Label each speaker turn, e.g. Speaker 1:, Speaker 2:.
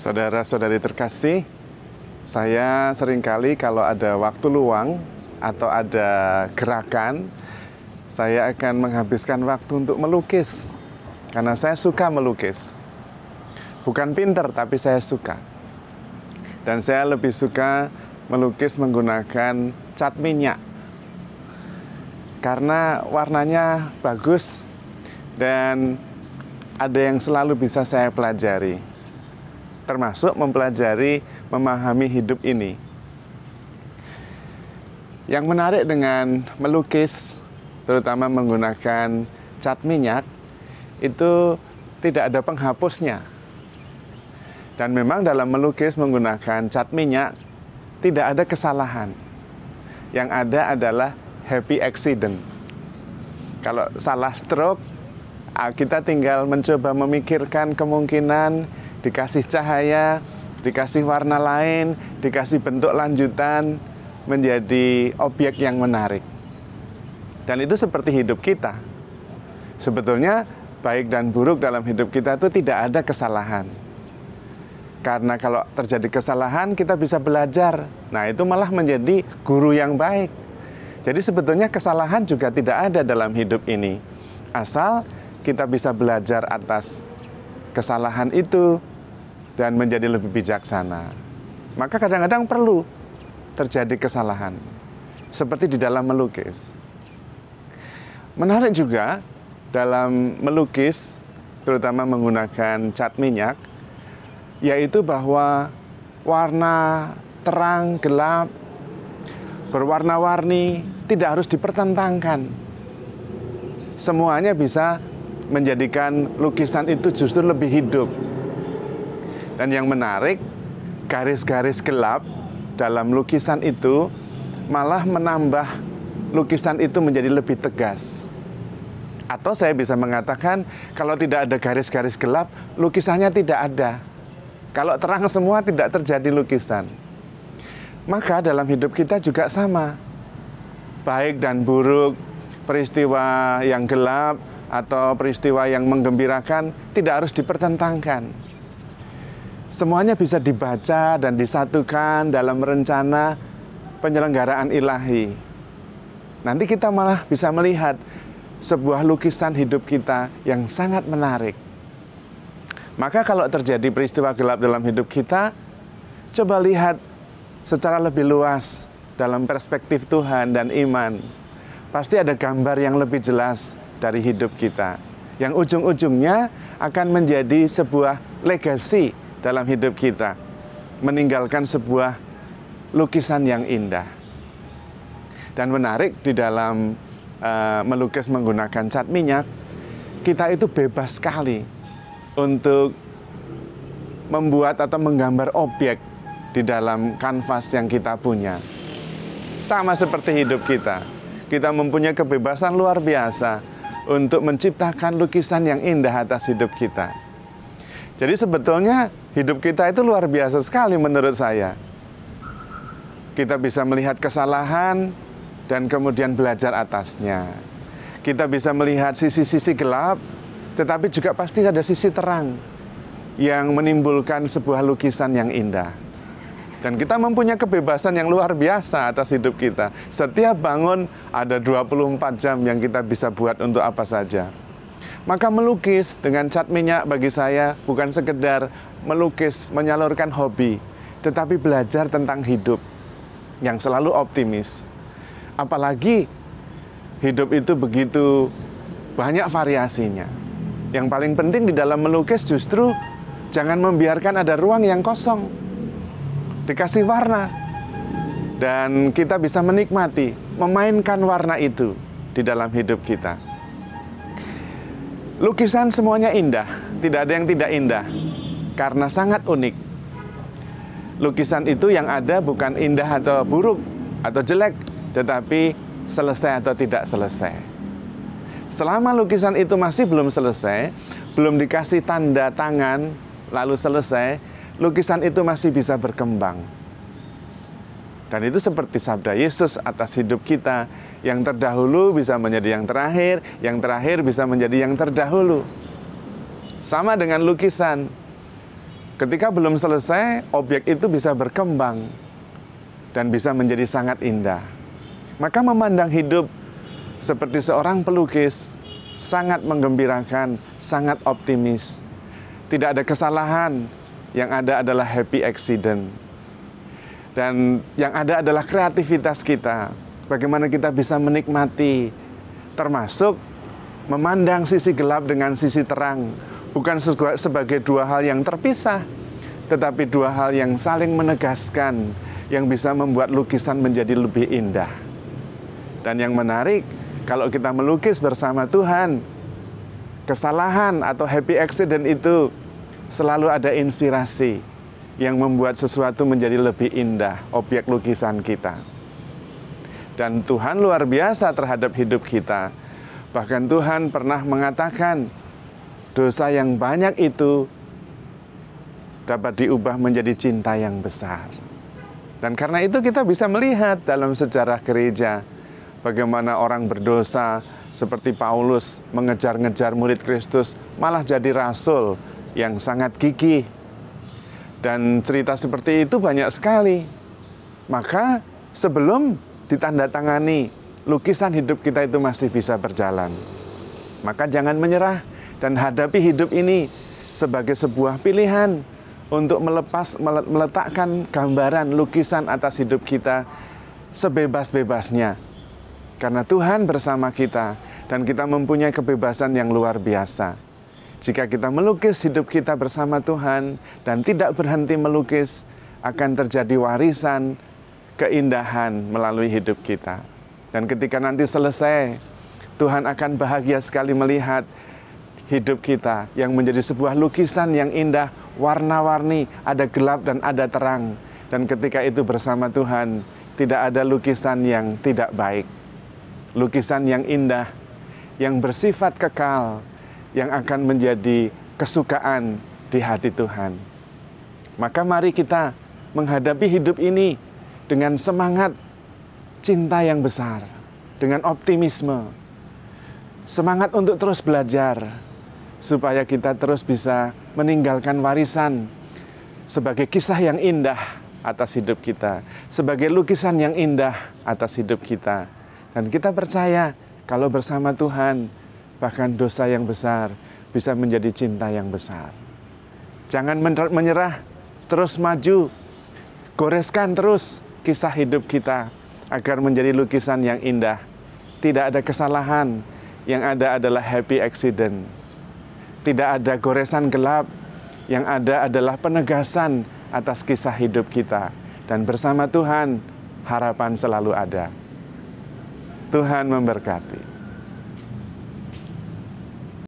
Speaker 1: Saudara-saudari terkasih, saya seringkali kalau ada waktu luang atau ada gerakan, saya akan menghabiskan waktu untuk melukis. Karena saya suka melukis. Bukan pinter, tapi saya suka. Dan saya lebih suka melukis menggunakan cat minyak. Karena warnanya bagus dan ada yang selalu bisa saya pelajari. Termasuk mempelajari, memahami hidup ini. Yang menarik dengan melukis, terutama menggunakan cat minyak, itu tidak ada penghapusnya. Dan memang dalam melukis menggunakan cat minyak, tidak ada kesalahan. Yang ada adalah happy accident. Kalau salah stroke, kita tinggal mencoba memikirkan kemungkinan dikasih cahaya, dikasih warna lain, dikasih bentuk lanjutan, menjadi objek yang menarik. Dan itu seperti hidup kita. Sebetulnya baik dan buruk dalam hidup kita itu tidak ada kesalahan. Karena kalau terjadi kesalahan kita bisa belajar. Nah itu malah menjadi guru yang baik. Jadi sebetulnya kesalahan juga tidak ada dalam hidup ini. Asal kita bisa belajar atas kesalahan itu dan menjadi lebih bijaksana. Maka kadang-kadang perlu terjadi kesalahan. Seperti di dalam melukis. Menarik juga dalam melukis, terutama menggunakan cat minyak, yaitu bahwa warna terang, gelap, berwarna-warni tidak harus dipertentangkan. Semuanya bisa menjadikan lukisan itu justru lebih hidup. Dan yang menarik, garis-garis gelap dalam lukisan itu malah menambah lukisan itu menjadi lebih tegas. Atau saya bisa mengatakan, kalau tidak ada garis-garis gelap, lukisannya tidak ada. Kalau terang semua tidak terjadi lukisan. Maka dalam hidup kita juga sama. Baik dan buruk, peristiwa yang gelap atau peristiwa yang menggembirakan tidak harus dipertentangkan. Semuanya bisa dibaca dan disatukan dalam rencana penyelenggaraan ilahi. Nanti kita malah bisa melihat sebuah lukisan hidup kita yang sangat menarik. Maka kalau terjadi peristiwa gelap dalam hidup kita, coba lihat secara lebih luas dalam perspektif Tuhan dan iman. Pasti ada gambar yang lebih jelas dari hidup kita. Yang ujung-ujungnya akan menjadi sebuah legasi dalam hidup kita. Meninggalkan sebuah lukisan yang indah. Dan menarik di dalam melukis menggunakan cat minyak, kita itu bebas sekali untuk membuat atau menggambar objek di dalam kanvas yang kita punya. Sama seperti hidup kita. Kita mempunyai kebebasan luar biasa untuk menciptakan lukisan yang indah atas hidup kita. Jadi sebetulnya hidup kita itu luar biasa sekali menurut saya. Kita bisa melihat kesalahan dan kemudian belajar atasnya. Kita bisa melihat sisi-sisi gelap, tetapi juga pasti ada sisi terang yang menimbulkan sebuah lukisan yang indah. Dan kita mempunyai kebebasan yang luar biasa atas hidup kita. Setiap bangun ada 24 jam yang kita bisa buat untuk apa saja. Maka melukis dengan cat minyak bagi saya bukan sekedar melukis, menyalurkan hobi, tetapi belajar tentang hidup yang selalu optimis. Apalagi hidup itu begitu banyak variasinya. Yang paling penting di dalam melukis justru jangan membiarkan ada ruang yang kosong. Dikasih warna. Dan kita bisa menikmati, memainkan warna itu di dalam hidup kita. Lukisan semuanya indah, tidak ada yang tidak indah, karena sangat unik. Lukisan itu yang ada bukan indah atau buruk atau jelek, tetapi selesai atau tidak selesai. Selama lukisan itu masih belum selesai, belum dikasih tanda tangan, lalu selesai, lukisan itu masih bisa berkembang. Dan itu seperti sabda Yesus atas hidup kita. Yang terdahulu bisa menjadi yang terakhir bisa menjadi yang terdahulu. Sama dengan lukisan. Ketika belum selesai, objek itu bisa berkembang dan bisa menjadi sangat indah. Maka memandang hidup seperti seorang pelukis sangat menggembirakan, sangat optimis. Tidak ada kesalahan, yang ada adalah happy accident. Dan yang ada adalah kreativitas kita. Bagaimana kita bisa menikmati, termasuk memandang sisi gelap dengan sisi terang. Bukan sebagai dua hal yang terpisah, tetapi dua hal yang saling menegaskan, yang bisa membuat lukisan menjadi lebih indah. Dan yang menarik, kalau kita melukis bersama Tuhan, kesalahan atau happy accident itu selalu ada inspirasi yang membuat sesuatu menjadi lebih indah, objek lukisan kita. Dan Tuhan luar biasa terhadap hidup kita. Bahkan Tuhan pernah mengatakan, dosa yang banyak itu dapat diubah menjadi cinta yang besar. Dan karena itu kita bisa melihat dalam sejarah gereja, bagaimana orang berdosa seperti Paulus mengejar-ngejar murid Kristus, malah jadi rasul yang sangat gigih. Dan cerita seperti itu banyak sekali. Maka sebelum ditandatangani, lukisan hidup kita itu masih bisa berjalan. Maka jangan menyerah dan hadapi hidup ini sebagai sebuah pilihan untuk meletakkan gambaran lukisan atas hidup kita sebebas-bebasnya. Karena Tuhan bersama kita dan kita mempunyai kebebasan yang luar biasa. Jika kita melukis hidup kita bersama Tuhan dan tidak berhenti melukis, akan terjadi warisan keindahan melalui hidup kita. Dan ketika nanti selesai, Tuhan akan bahagia sekali melihat hidup kita yang menjadi sebuah lukisan yang indah, warna-warni, ada gelap dan ada terang. Dan ketika itu bersama Tuhan, tidak ada lukisan yang tidak baik. Lukisan yang indah, yang bersifat kekal, yang akan menjadi kesukaan di hati Tuhan. Maka mari kita menghadapi hidup ini dengan semangat cinta yang besar, dengan optimisme, semangat untuk terus belajar, supaya kita terus bisa meninggalkan warisan sebagai kisah yang indah atas hidup kita, sebagai lukisan yang indah atas hidup kita. Dan kita percaya kalau bersama Tuhan, bahkan dosa yang besar bisa menjadi cinta yang besar. Jangan menyerah, terus maju, goreskan terus kisah hidup kita agar menjadi lukisan yang indah. Tidak ada kesalahan, yang ada adalah happy accident. Tidak ada goresan gelap, yang ada adalah penegasan atas kisah hidup kita. Dan bersama Tuhan, harapan selalu ada. Tuhan memberkati.